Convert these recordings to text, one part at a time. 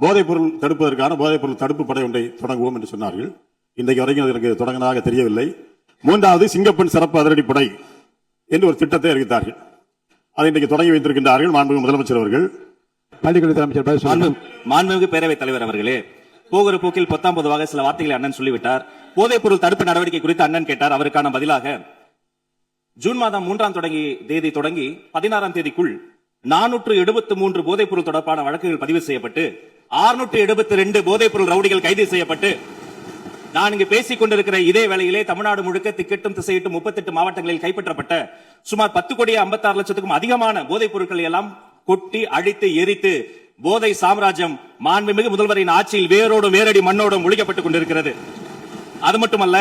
போதைப் பொருள் தடுப்பதற்கான போதைப் பொருள் தடுப்பு படை ஒன்றை தொடங்குவோம் என்று சொன்னார்கள். இன்றைக்கு வரைக்கும் அதற்கு தொடங்கினதாக தெரியவில்லை. மூன்றாவது சிங்கப்பெண் சிறப்பு அதிரடிப்படை என்று ஒரு திட்டத்தை அறிவித்தார்கள். அதை இன்றைக்கு தொடங்கி வைத்திருக்கின்றார்கள் மாண்புமிகு முதலமைச்சர் அவர்கள். பள்ளிக்கல்வித்துறை அமைச்சர் மாண்புமிகு பேரவைத் தலைவர் அவர்களே, போகிற போக்கில் பொத்தாம் பொதுவாக சில வார்த்தைகளை அண்ணன் சொல்லிவிட்டார். போதைப் பொருள் தடுப்பு நடவடிக்கை குறித்து அண்ணன் கேட்டார். அவருக்கான பதிலாக ஜூன் மாதம் 3ஆம் தேதி தொடங்கி 16ஆம் தேதிக்குள் 473 போதைப் பொருள் தொடர்பான வழக்குகள் பதிவு செய்யப்பட்டு 672 போதைப் பொருள் ரவுடிகள் கைது செய்யப்பட்டு நான் இங்கு பேசிக் கொண்டிருக்கிற இதே வேளையிலே தமிழ்நாடு முழுக்க திக்கெட்டும் திசையிட்டும் 38 மாவட்டங்களில் கைப்பற்றப்பட்ட சுமார் 10,56,00,000க்கும் அதிகமான போதைப் பொருட்களை எல்லாம் கொட்டி அழித்து எரித்து போதை சாம்ராஜ்யம் மாண்புமிகு முதல்வரின் ஆட்சியில் வேரோடும் வேரடி மண்ணோடும் ஒழிக்கப்பட்டுக் கொண்டிருக்கிறது. அது மட்டுமல்ல,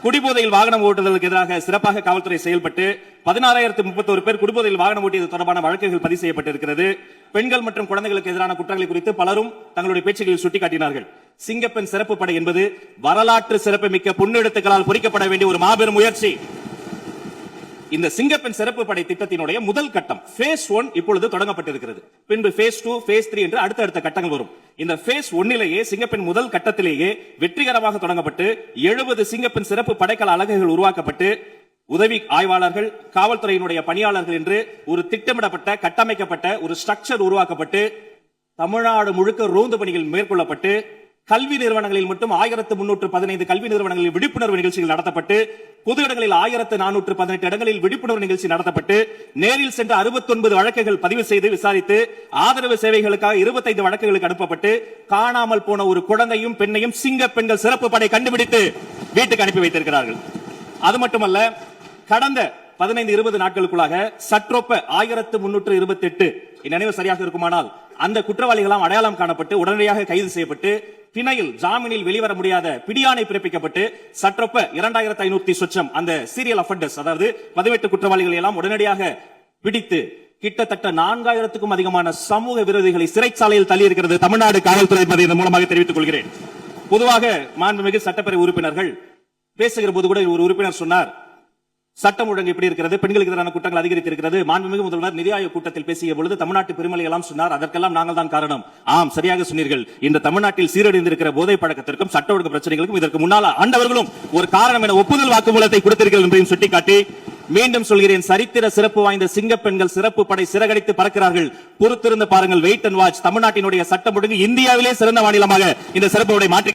குடிபோதையில் வாகனம் ஓட்டுவதற்கு எதிராக சிறப்பாக காவல்துறை செயல்பட்டு 16,031 பேர் குடிபோதையில் வாகனம் ஓட்டியது தொடர்பான வழக்குகள் பதிவு செய்யப்பட்டிருக்கிறது. பெண்கள் மற்றும் குழந்தைகளுக்கு எதிரான குற்றங்களை குறித்து பலரும் தங்களுடைய பேச்சுகளில் சுட்டிக்காட்டினார்கள். சிங்கப்பெண் சிறப்பு படை என்பது வரலாற்று சிறப்புமிக்க பொன்னெழுத்துக்களால் பொறிக்கப்பட வேண்டிய ஒரு மாபெரும் முயற்சி. இந்த சிங்கப்பெண் சிறப்பு படை திட்டத்தினுடைய முதல் கட்டம் phase 1 இப்பொழுது தொடங்கப்பட்டிருக்கிறது. பின்பு phase 2, phase 3 என்று அடுத்தடுத்த கட்டங்கள் வரும். இந்த phase 1லேயே சிங்கப்பெண் முதல் கட்டத்திலேயே வெற்றிகரமாக தொடங்கப்பட்டு 70 சிங்கப்பெண் சிறப்பு படைக்கல அலகுகள் உருவாக்கப்பட்டு உதவி ஆய்வாளர்கள், காவல்துறையினுடைய பணியாளர்கள் என்று ஒரு திட்டமிடப்பட்ட கட்டமைக்கப்பட்ட ஒரு ஸ்ட்ரக்சர் உருவாக்கப்பட்டு தமிழ்நாடு முழுக்க ரோந்து பணிகள் மேற்கொள்ளப்பட்டு கல்வி நிறுவனங்களில் மட்டும் 1315 கல்வி நிறுவனங்களில் விழிப்புணர்வு நிகழ்ச்சிகள் நடத்தப்பட்டு பொது இடங்களில் 1418 இடங்களில் விழிப்புணர்வு நிகழ்ச்சி நடத்தப்பட்டு நேரில் சென்ற 69 வழக்குகள் பதிவு செய்து விசாரித்து ஆதரவு சேவைகளுக்காக 25 வழக்குகளுக்கு அனுப்பப்பட்டு காணாமல் போன ஒரு குழந்தையும் பெண்ணையும் சிங்க பெண்கள் சிறப்பு படை கண்டுபிடித்து வீட்டுக்கு அனுப்பி வைத்திருக்கிறார்கள். அது மட்டுமல்ல, கடந்த 15-20 நாட்களுக்குள்ளாக சற்றொப்ப 1328 நினைவு சரியாக இருக்குமானால் அந்த குற்றவாளிகளாம் அடையாளம் காணப்பட்டு உடனடியாக கைது செய்யப்பட்டு பிணையில் ஜாமீனில் வெளிவர முடியாத பிடியாணை பிறப்பிக்கப்பட்டு சற்றொப்ப 2500 சொச்சம் அந்த சீரியல் அஃபெண்டர்ஸ், அதாவது 18 குற்றவாளிகளை எல்லாம் உடனடியாக பிடித்து கிட்டத்தட்ட 4000க்கும் அதிகமான சமூக விரோதிகளை சிறைச்சாலையில் தள்ளியிருக்கிறது தமிழ்நாடு காவல்துறை என்பதை இதன் மூலமாக தெரிவித்துக் கொள்கிறேன். பொதுவாக மாண்புமிகு சட்டப்பேரவை உறுப்பினர்கள் பேசுகிற போது கூட ஒரு உறுப்பினர் சொன்னார், சட்டம் ஒழுங்கு எப்படி இருக்கிறது, பெண்களுக்கு எதிரான குற்றங்கள் அதிகரித்திருக்கிறது. மாண்புமிகு முதல்வர் நிதி ஆயோக் கூட்டத்தில் பேசிய பொழுது தமிழ்நாட்டு பெருமளை எல்லாம் சொன்னார். அதற்கெல்லாம் நாங்கள் தான் காரணம். ஆம், சரியாக சொன்னீர்கள். இந்த தமிழ்நாட்டில் சீரழிந்திருக்கிற போதை பழக்கத்திற்கும் சட்ட ஒழுங்கு பிரச்சனைகளுக்கும் இதற்கு முன்னால் ஆண்டவர்களும் ஒரு காரணம் என ஒப்புதல் வாக்குமூலத்தை கொடுத்திருக்கிறது என்றையும் சுட்டிக்காட்டி மீண்டும் சொல்கிறேன், சரித்திர சிறப்பு வாய்ந்த சிங்கப்பெண்கள் சிறப்பு படை சிறகடித்து பறக்கிறார்கள். பொறுத்திருந்து பாருங்கள், வெயிட் அண்ட் வாட்ச். தமிழ்நாட்டினுடைய சட்டம் ஒழுங்கு இந்தியாவிலே சிறந்த மாநிலமாக இந்த சிறப்பு படை மாற்றி